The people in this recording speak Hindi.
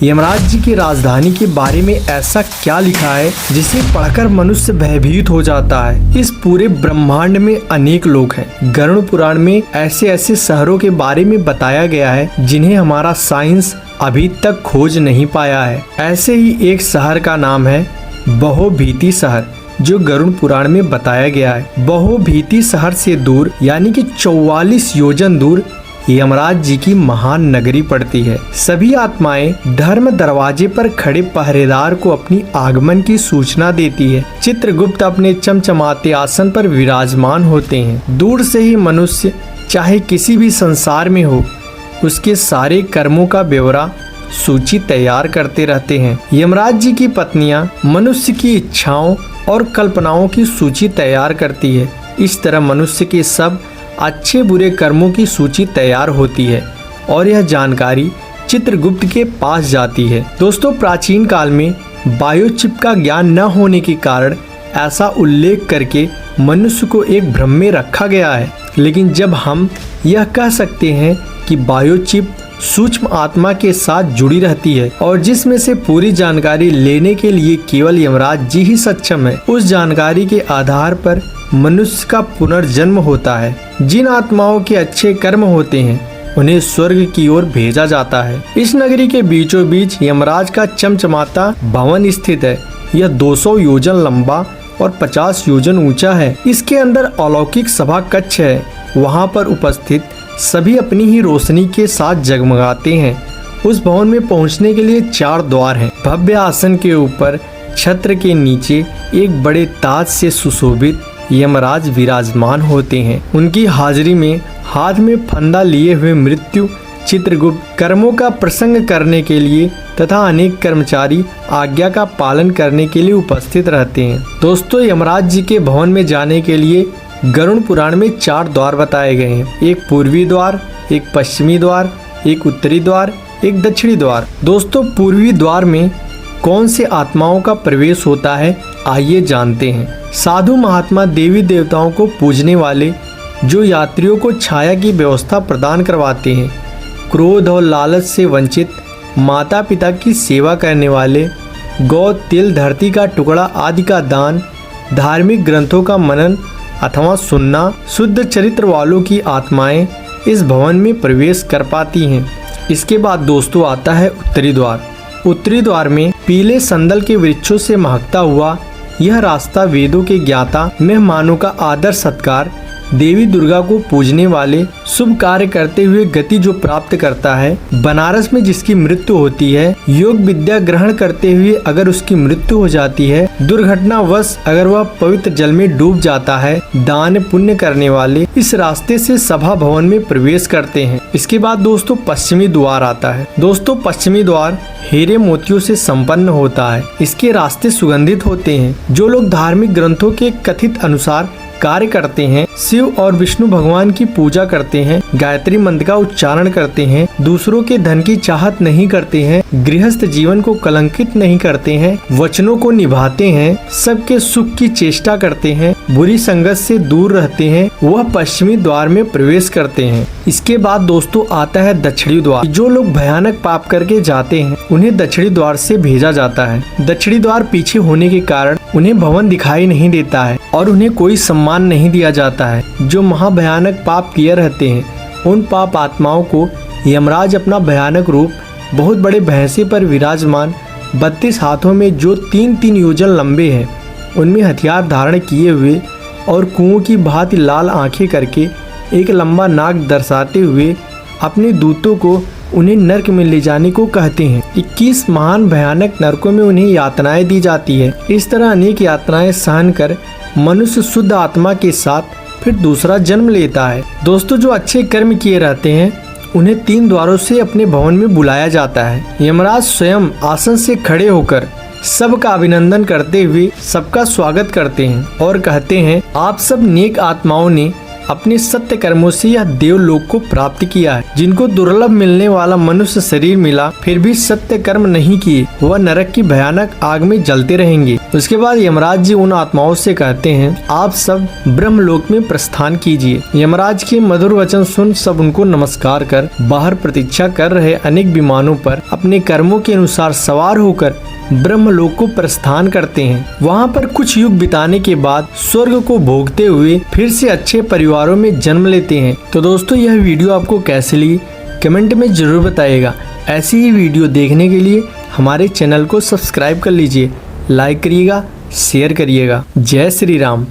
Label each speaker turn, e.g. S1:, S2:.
S1: यमराज जी की राजधानी के बारे में ऐसा क्या लिखा है जिसे पढ़कर मनुष्य भयभीत हो जाता है। इस पूरे ब्रह्मांड में अनेक लोग हैं। गरुड़ पुराण में ऐसे ऐसे शहरों के बारे में बताया गया है जिन्हें हमारा साइंस अभी तक खोज नहीं पाया है। ऐसे ही एक शहर का नाम है बहुभीति शहर, जो गरुड़ पुराण में बताया गया है। बहुभीति शहर से दूर यानी कि 44 योजन दूर यमराज जी की महान नगरी पड़ती है। सभी आत्माएं धर्म दरवाजे पर खड़े पहरेदार को अपनी आगमन की सूचना देती है। चित्रगुप्त अपने चमचमाते आसन पर विराजमान होते हैं। दूर से ही मनुष्य चाहे किसी भी संसार में हो, उसके सारे कर्मों का ब्यौरा सूची तैयार करते रहते हैं। यमराज जी की पत्नियां मनुष्य की इच्छाओं और कल्पनाओं की सूची तैयार करती है। इस तरह मनुष्य के सब अच्छे बुरे कर्मों की सूची तैयार होती है और यह जानकारी चित्रगुप्त के पास जाती है। दोस्तों, प्राचीन काल में बायोचिप का ज्ञान न होने के कारण ऐसा उल्लेख करके मनुष्य को एक भ्रम में रखा गया है। लेकिन जब हम यह कह सकते हैं कि बायोचिप सूक्ष्म आत्मा के साथ जुड़ी रहती है और जिसमें से पूरी जानकारी लेने के लिए केवल यमराज जी ही सक्षम है, उस जानकारी के आधार पर मनुष्य का पुनर्जन्म होता है। जिन आत्माओं के अच्छे कर्म होते हैं उन्हें स्वर्ग की ओर भेजा जाता है। इस नगरी के बीचों बीच यमराज का चमचमाता भवन स्थित है। यह 200 योजन लंबा और 50 योजन ऊंचा है। इसके अंदर अलौकिक सभा कक्ष है। वहां पर उपस्थित सभी अपनी ही रोशनी के साथ जगमगाते हैं। उस भवन में पहुंचने के लिए 4 द्वार हैं। भव्य आसन के ऊपर छत्र के नीचे एक बड़े ताज से सुशोभित यमराज विराजमान होते हैं। उनकी हाजिरी में हाथ में फंदा लिए हुए मृत्यु चित्रगुप्त कर्मों का प्रसंग करने के लिए तथा अनेक कर्मचारी आज्ञा का पालन करने के लिए उपस्थित रहते हैं। दोस्तों, यमराज जी के भवन में जाने के लिए गरुड़ पुराण में 4 द्वार बताए गए हैं। एक पूर्वी द्वार, एक पश्चिमी द्वार, एक उत्तरी द्वार, एक दक्षिणी द्वार। दोस्तों, पूर्वी द्वार में कौन से आत्माओं का प्रवेश होता है, आइए जानते हैं। साधु महात्मा देवी देवताओं को पूजने वाले, जो यात्रियों को छाया की व्यवस्था प्रदान करवाते हैं, क्रोध और लालच से वंचित, माता पिता की सेवा करने वाले, गौ, तिल, धरती का टुकड़ा आदि का दान, धार्मिक ग्रंथों का मनन अथवा सुनना, शुद्ध चरित्र वालों की आत्माएं इस भवन में प्रवेश कर पाती हैं। इसके बाद दोस्तों आता है उत्तरी द्वार। उत्तरी द्वार में पीले संदल के वृक्षों से महकता हुआ यह रास्ता वेदों के ज्ञाता मेहमानों का आदर सत्कार, देवी दुर्गा को पूजने वाले, शुभ कार्य करते हुए गति जो प्राप्त करता है, बनारस में जिसकी मृत्यु होती है, योग विद्या ग्रहण करते हुए अगर उसकी मृत्यु हो जाती है, दुर्घटनावश अगर वह पवित्र जल में डूब जाता है, दान पुण्य करने वाले इस रास्ते से सभा भवन में प्रवेश करते हैं। इसके बाद दोस्तों पश्चिमी द्वार आता है। दोस्तों, पश्चिमी द्वार हीरे मोतियों से संपन्न होता है। इसके रास्ते सुगंधित होते हैं। जो लोग धार्मिक ग्रंथों के कथित अनुसार कार्य करते हैं, शिव और विष्णु भगवान की पूजा करते हैं, गायत्री मंत्र का उच्चारण करते हैं, दूसरों के धन की चाहत नहीं करते हैं, गृहस्थ जीवन को कलंकित नहीं करते हैं, वचनों को निभाते हैं, सबके सुख की चेष्टा करते हैं, बुरी संगत से दूर रहते हैं, वह पश्चिमी द्वार में प्रवेश करते हैं। इसके बाद दोस्तों आता है दक्षिणी द्वार। जो लोग भयानक पाप करके जाते हैं उन्हें दक्षिणी द्वार से भेजा जाता है। दक्षिणी द्वार पीछे होने के कारण उन्हें भवन दिखाई नहीं देता है और उन्हें कोई सम्मान नहीं दिया जाता है। जो महाभयानक पाप किए रहते हैं उन पाप आत्माओं को यमराज अपना भयानक रूप बहुत बड़े भैंसे पर विराजमान 32 हाथों में जो 3-3 योजन लंबे हैं, उनमें हथियार धारण किए हुए और कुओं की भांति लाल आंखें करके एक लंबा नाक दर्शाते हुए अपने दूतों को उन्हें नरक में ले जाने को कहते हैं। 21 महान भयानक नरकों में उन्हें यातनाएं दी जाती है। इस तरह अनेक यातनाएं सहन कर मनुष्य शुद्ध आत्मा के साथ फिर दूसरा जन्म लेता है। दोस्तों, जो अच्छे कर्म किए रहते हैं उन्हें 3 द्वारों से अपने भवन में बुलाया जाता है। यमराज स्वयं आसन से खड़े होकर सबका अभिनंदन करते हुए सबका स्वागत करते हैं और कहते हैं, आप सब नेक आत्माओं ने अपने सत्य कर्मों से यह देवलोक को प्राप्त किया है। जिनको दुर्लभ मिलने वाला मनुष्य शरीर मिला फिर भी सत्य कर्म नहीं किए, वह नरक की भयानक आग में जलते रहेंगे। उसके बाद यमराज जी उन आत्माओं से कहते हैं, आप सब ब्रह्मलोक में प्रस्थान कीजिए। यमराज के मधुर वचन सुन सब उनको नमस्कार कर बाहर प्रतीक्षा कर रहे अनेक विमानों पर अपने कर्मों के अनुसार सवार होकर ब्रह्मलोक को प्रस्थान करते हैं। वहाँ पर कुछ युग बिताने के बाद स्वर्ग को भोगते हुए फिर से अच्छे परिवारों में जन्म लेते हैं। तो दोस्तों, यह वीडियो आपको कैसी लगी कमेंट में जरूर बताइएगा। ऐसी ही वीडियो देखने के लिए हमारे चैनल को सब्सक्राइब कर लीजिए, लाइक करिएगा, शेयर करिएगा। जय श्री राम।